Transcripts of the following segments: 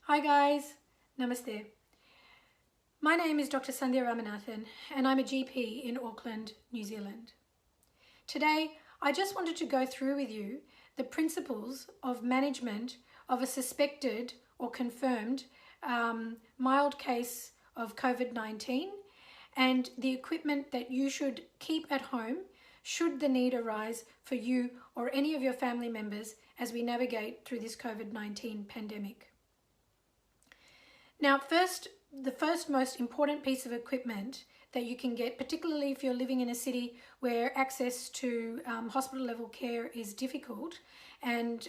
Hi guys, Namaste. My name is Dr. Sandhya Ramanathan and I'm a GP in Auckland, New Zealand. Today, I just wanted to go through with you the principles of management of a suspected or confirmed mild case of Covid19 and the equipment that you should keep at home should the need arise for you or any of your family members as we navigate through this Covid-19 pandemic. Now, the first most important piece of equipment that you can get, particularly if you're living in a city where access to hospital level care is difficult, and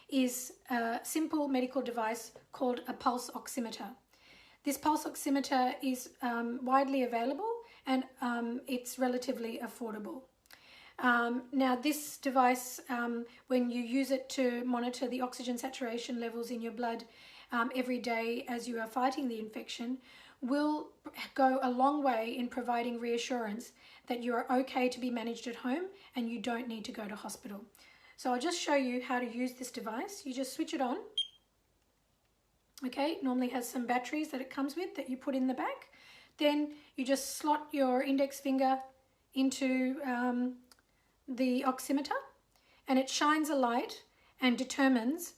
is a simple medical device called a pulse oximeter. This pulse oximeter is widely available and it's relatively affordable. Now this device, when you use it to monitor the oxygen saturation levels in your blood every day as you are fighting the infection, will go a long way in providing reassurance that you are okay to be managed at home and you don't need to go to hospital. So I'll just show you how to use this device. You just switch it on. Okay, it normally has some batteries that it comes with that you put in the back. Then you just slot your index finger into the oximeter and it shines a light and determines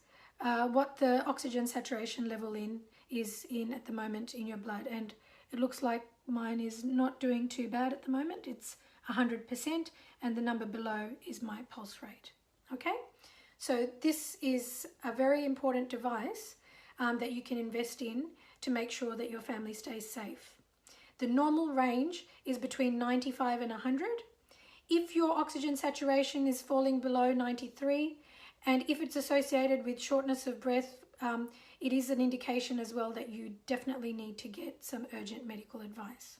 what the oxygen saturation level is at the moment in your blood, and it looks like mine is not doing too bad at the moment. It's 100% and the number below is my pulse rate. Okay, so this is a very important device that you can invest in to make sure that your family stays safe. The normal range is between 95 and 100. If your oxygen saturation is falling below 93, and if it's associated with shortness of breath, it is an indication as well that you definitely need to get some urgent medical advice.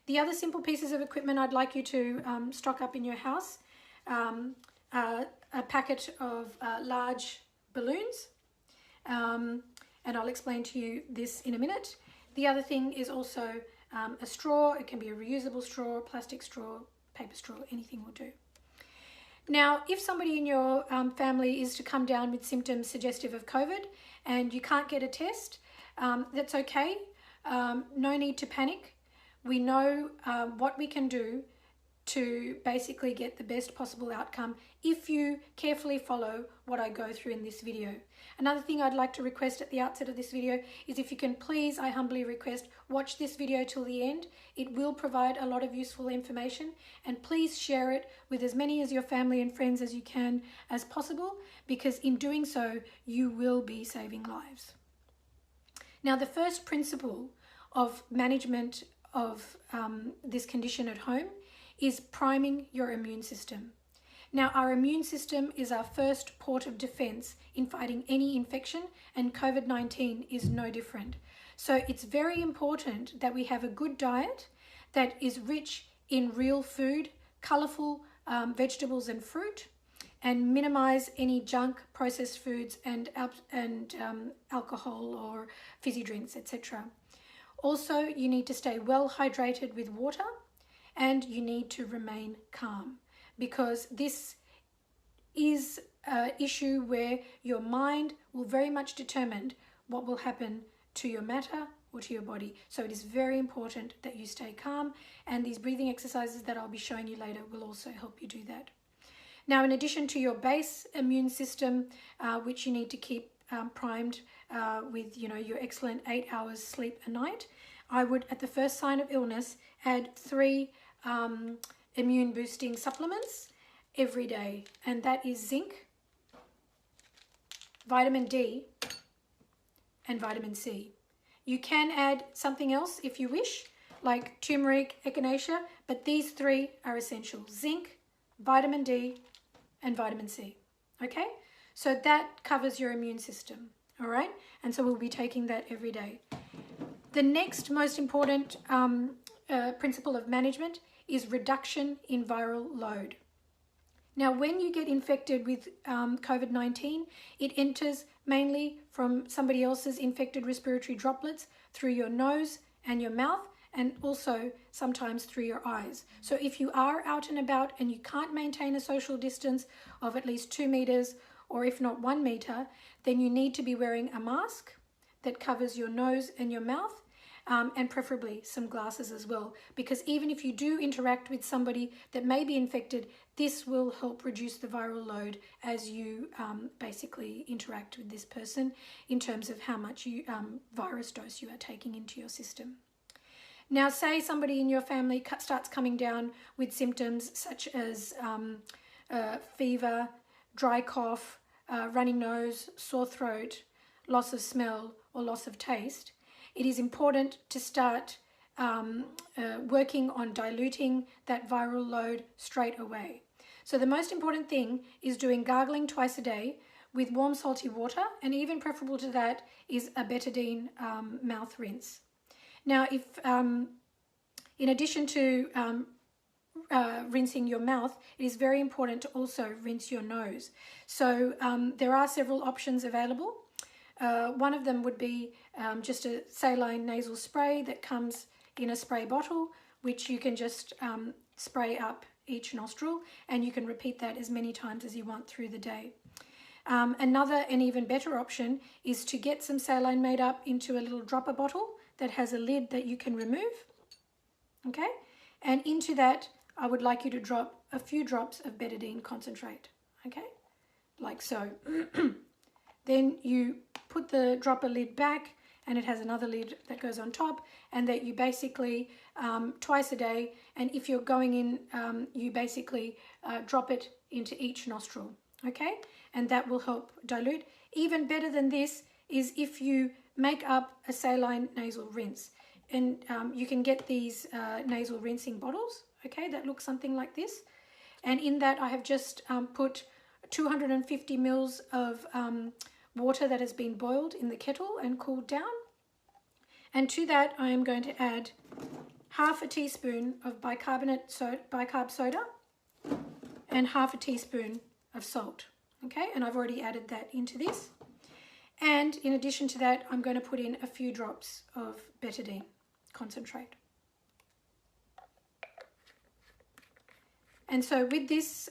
The other simple pieces of equipment I'd like you to stock up in your house, a packet of large balloons, and I'll explain to you this in a minute. The other thing is also a straw. It can be a reusable straw, plastic straw, paper straw, anything will do. Now, if somebody in your family is to come down with symptoms suggestive of COVID and you can't get a test, that's okay. No need to panic. We know what we can do to basically get the best possible outcome if you carefully follow what I go through in this video. Another thing I'd like to request at the outset of this video is if you can please, I humbly request, watch this video till the end. It will provide a lot of useful information, and please share it with as many of your family and friends as you can as possible, because in doing so you will be saving lives. Now, the first principle of management of this condition at home is priming your immune system. Now, our immune system is our first port of defense in fighting any infection, and COVID-19 is no different. So it's very important that we have a good diet that is rich in real food, colorful vegetables and fruit, and minimize any junk, processed foods and alcohol or fizzy drinks, etc. Also, you need to stay well hydrated with water, and you need to remain calm, because this is an issue where your mind will very much determine what will happen to your matter or to your body. So it is very important that you stay calm, and these breathing exercises that I'll be showing you later will also help you do that. Now, in addition to your base immune system, which you need to keep primed with your excellent 8 hours sleep a night, I would, at the first sign of illness, add 3 immune boosting supplements every day, and that is zinc, vitamin D, and vitamin C. You can add something else if you wish, like turmeric, echinacea, but these 3 are essential: zinc, vitamin D, and vitamin C. Okay, so that covers your immune system. All right, and so we'll be taking that every day. The next most important principle of management is reduction in viral load. Now, when you get infected with COVID-19, it enters mainly from somebody else's infected respiratory droplets through your nose and your mouth, and also sometimes through your eyes. So if you are out and about and you can't maintain a social distance of at least 2 meters, or if not 1 meter, then you need to be wearing a mask that covers your nose and your mouth, and preferably some glasses as well, because even if you do interact with somebody that may be infected, this will help reduce the viral load as you basically interact with this person in terms of how much virus dose you are taking into your system. Now, say somebody in your family starts coming down with symptoms such as fever, dry cough, running nose, sore throat, loss of smell or loss of taste. It is important to start working on diluting that viral load straight away. So the most important thing is doing gargling twice a day with warm salty water, and even preferable to that is a betadine mouth rinse. Now, if in addition to rinsing your mouth, it is very important to also rinse your nose. So there are several options available. One of them would be just a saline nasal spray that comes in a spray bottle, which you can just spray up each nostril, and you can repeat that as many times as you want through the day. Another and even better option is to get some saline made up into a little dropper bottle that has a lid that you can remove. Okay, and into that I would like you to drop a few drops of betadine concentrate, okay, like so. Then you put the dropper lid back, and it has another lid that goes on top, and that you basically twice a day, and if you're going in, you basically drop it into each nostril, okay, and that will help dilute. Even better than this is if you make up a saline nasal rinse, and you can get these nasal rinsing bottles, okay, that look something like this, and in that I have just put 250 mils of water that has been boiled in the kettle and cooled down, and to that I am going to add half a teaspoon of bicarb soda and half a teaspoon of salt, okay, and I've already added that into this. And in addition to that, I'm going to put in a few drops of betadine concentrate. And so with this,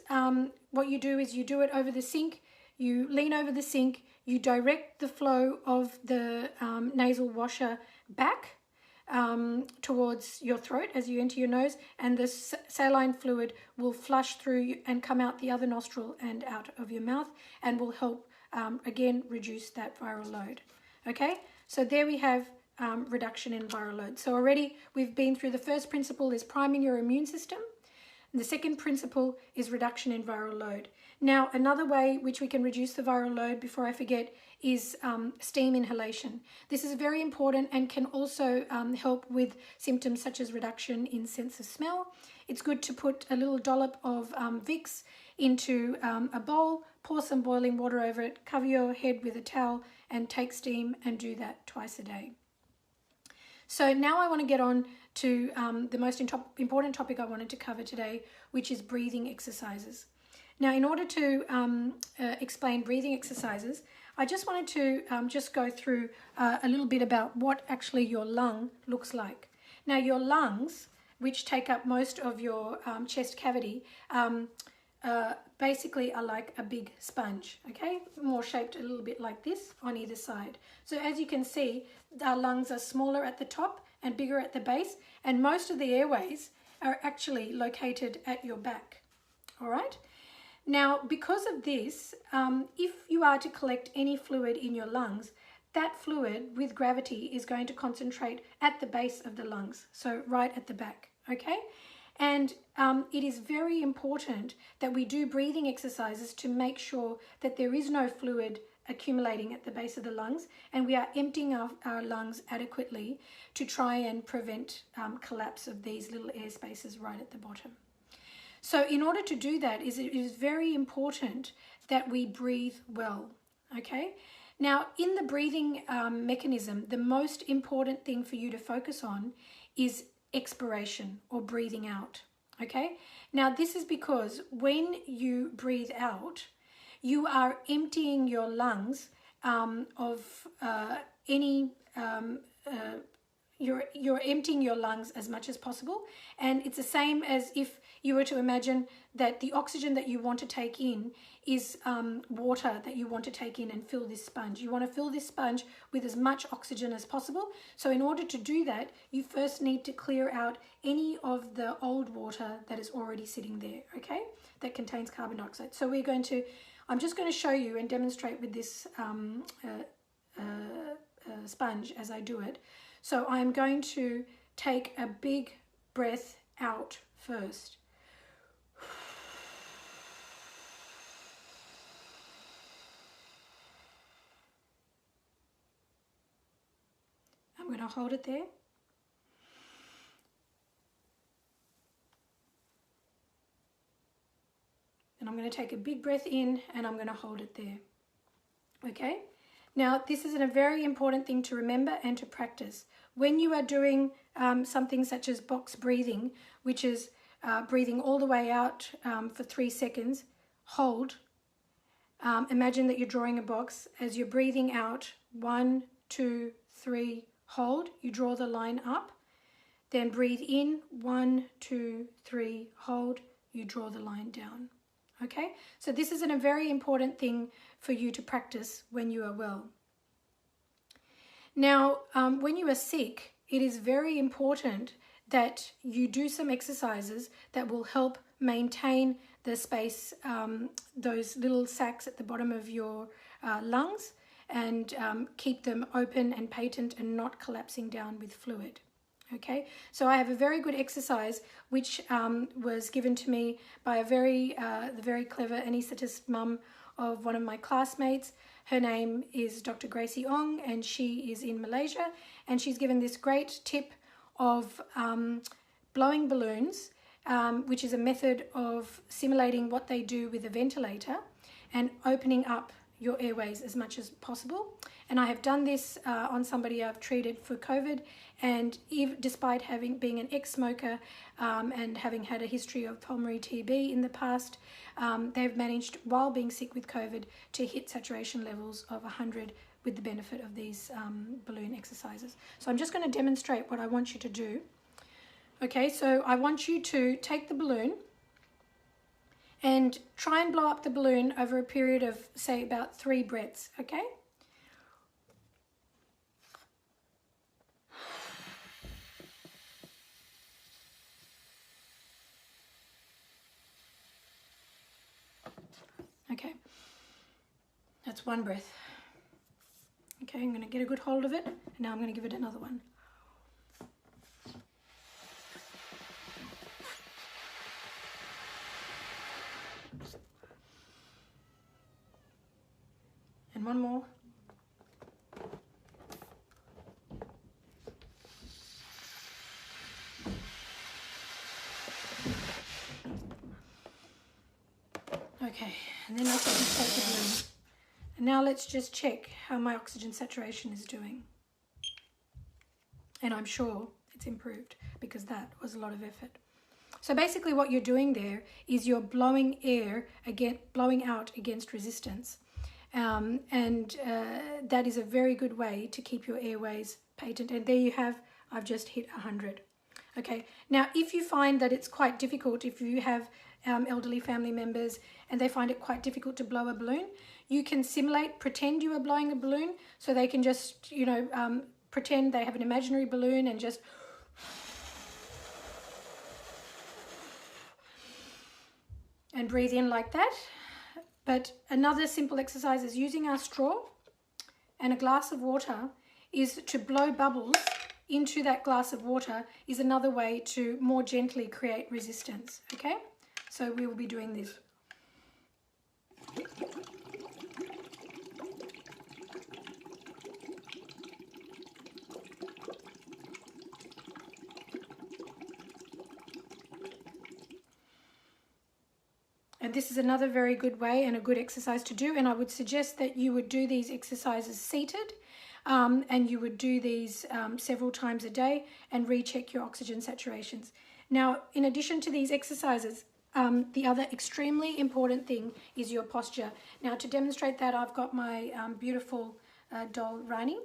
what you do is you do it over the sink, you lean over the sink, you direct the flow of the nasal washer back towards your throat as you enter your nose, and the saline fluid will flush through and come out the other nostril and out of your mouth, and will help again reduce that viral load. Okay, so there we have reduction in viral load. So already we've been through the first principle is priming your immune system. And the second principle is reduction in viral load. Now, another way which we can reduce the viral load, before I forget, is steam inhalation. This is very important and can also help with symptoms such as reduction in sense of smell. It's good to put a little dollop of Vicks into a bowl, pour some boiling water over it, cover your head with a towel and take steam, and do that twice a day. So now I want to get on to the most important topic I wanted to cover today, which is breathing exercises. Now, in order to explain breathing exercises, I just wanted to just go through a little bit about what actually your lung looks like. Now, your lungs, which take up most of your chest cavity, basically are like a big sponge, okay? More shaped a little bit like this on either side. So as you can see, our lungs are smaller at the top and bigger at the base, and most of the airways are actually located at your back, all right? Now, because of this, if you are to collect any fluid in your lungs, that fluid with gravity is going to concentrate at the base of the lungs, so right at the back, okay? And it is very important that we do breathing exercises to make sure that there is no fluid accumulating at the base of the lungs, and we are emptying our lungs adequately to try and prevent collapse of these little air spaces right at the bottom. So in order to do that, it is very important that we breathe well, okay? Now, in the breathing mechanism, the most important thing for you to focus on is expiration, or breathing out, okay? Now, this is because when you breathe out, you are emptying your lungs of any you're emptying your lungs as much as possible. And it's the same as if you were to imagine that the oxygen that you want to take in is water that you want to take in and fill this sponge. You want to fill this sponge with as much oxygen as possible. So in order to do that, you first need to clear out any of the old water that is already sitting there, okay, that contains carbon dioxide. So I'm just going to show you and demonstrate with this sponge as I do it. So I'm going to take a big breath out first. I'm going to hold it there. And I'm going to take a big breath in and I'm going to hold it there. Okay? Now, this is a very important thing to remember and to practice. When you are doing something such as box breathing, which is breathing all the way out for 3 seconds, hold. Imagine that you're drawing a box. As you're breathing out, 1, 2, 3, hold. You draw the line up. Then breathe in, 1, 2, 3, hold. You draw the line down. Okay, so this is a very important thing for you to practice when you are well. Now, when you are sick, it is very important that you do some exercises that will help maintain the space, those little sacs at the bottom of your lungs, and keep them open and patent and not collapsing down with fluid. Okay, so I have a very good exercise which was given to me by the very clever anaesthetist mum of one of my classmates. Her name is Dr. Gracie Ong, and she is in Malaysia, and she's given this great tip of blowing balloons, which is a method of simulating what they do with a ventilator and opening up your airways as much as possible. And I have done this on somebody I've treated for COVID, and despite being an ex-smoker and having had a history of pulmonary TB in the past, they've managed, while being sick with COVID, to hit saturation levels of 100 with the benefit of these balloon exercises. So I'm just going to demonstrate what I want you to do. Okay, so I want you to take the balloon and try and blow up the balloon over a period of, say, about 3 breaths, okay? Okay, that's 1 breath. Okay, I'm going to get a good hold of it, and now I'm going to give it another one. And 1 more. Okay, and then I can just take the balloon. And now let's just check how my oxygen saturation is doing. And I'm sure it's improved, because that was a lot of effort. So basically what you're doing there is you're blowing out against resistance. That is a very good way to keep your airways patent. And there you have, I've just hit 100. Okay, now if you find that it's quite difficult, if you have elderly family members and they find it quite difficult to blow a balloon, you can pretend you are blowing a balloon, so they can just, pretend they have an imaginary balloon and just and breathe in like that. But another simple exercise is using our straw and a glass of water is to blow bubbles into that glass of water, is another way to more gently create resistance, okay? So we will be doing this. And this is another very good way and a good exercise to do. And I would suggest that you would do these exercises seated, and you would do these several times a day and recheck your oxygen saturations. Now, in addition to these exercises, the other extremely important thing is your posture. Now, to demonstrate that, I've got my beautiful doll Rani,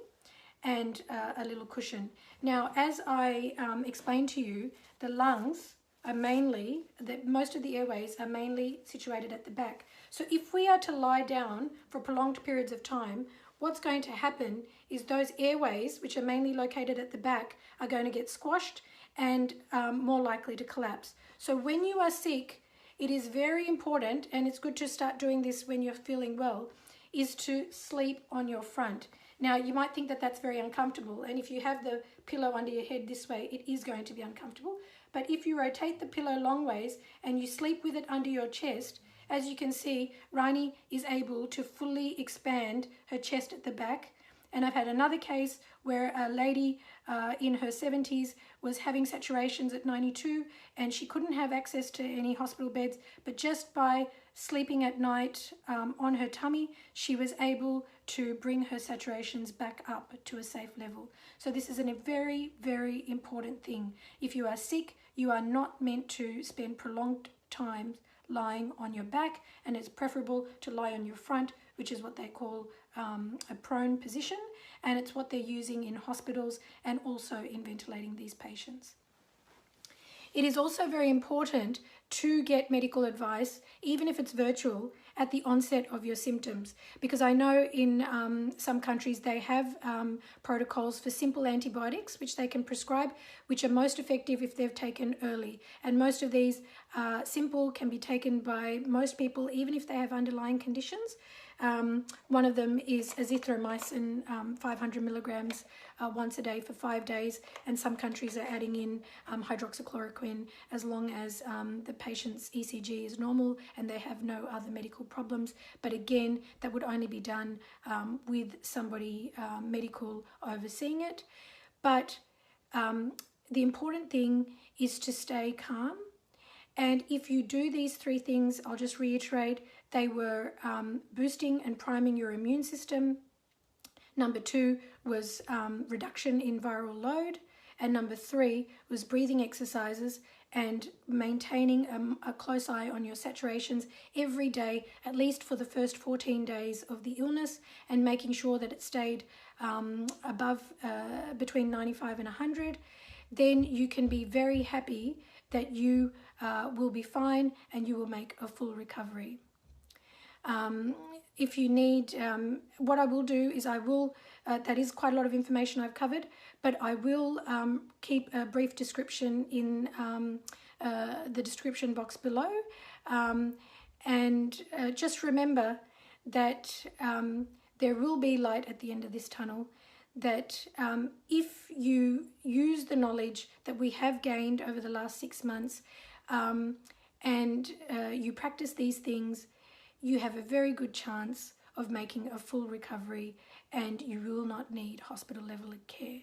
and a little cushion. Now, as I explained to you, the lungs are mainly, most of the airways are mainly situated at the back. So if we are to lie down for prolonged periods of time, what's going to happen is those airways, which are mainly located at the back, are going to get squashed and more likely to collapse. So when you are sick, it is very important, and it's good to start doing this when you're feeling well, is to sleep on your front. Now, you might think that that's very uncomfortable, and if you have the pillow under your head this way, it is going to be uncomfortable. But if you rotate the pillow long ways and you sleep with it under your chest, as you can see, Rani is able to fully expand her chest at the back. And I've had another case where a lady in her 70s was having saturations at 92, and she couldn't have access to any hospital beds, but just by sleeping at night on her tummy, she was able to bring her saturations back up to a safe level. So this is a very, very important thing. If you are sick, you are not meant to spend prolonged time lying on your back, and it's preferable to lie on your front, which is what they call a prone position, and it's what they're using in hospitals and also in ventilating these patients. It is also very important to get medical advice, even if it's virtual, at the onset of your symptoms, because I know in some countries they have protocols for simple antibiotics which they can prescribe, which are most effective if they've taken early, and most of these simple can be taken by most people even if they have underlying conditions. One of them is azithromycin, 500 milligrams once a day for 5 days, and some countries are adding in hydroxychloroquine as long as the patient's ECG is normal and they have no other medical problems. But again, that would only be done with somebody medical overseeing it. But the important thing is to stay calm. And if you do these 3 things, I'll just reiterate, they were boosting and priming your immune system. Number 2 was reduction in viral load. And number 3 was breathing exercises and maintaining a close eye on your saturations every day, at least for the first 14 days of the illness, and making sure that it stayed above between 95 and 100. Then you can be very happy that you will be fine and you will make a full recovery. If you need, what I will do is I will, that is quite a lot of information I've covered, but I will keep a brief description in the description box below. And just remember that there will be light at the end of this tunnel, that if you use the knowledge that we have gained over the last 6 months and you practice these things, you have a very good chance of making a full recovery and you will not need hospital level care.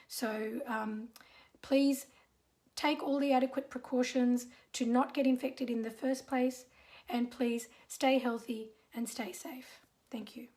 So please take all the adequate precautions to not get infected in the first place, and please stay healthy and stay safe. Thank you.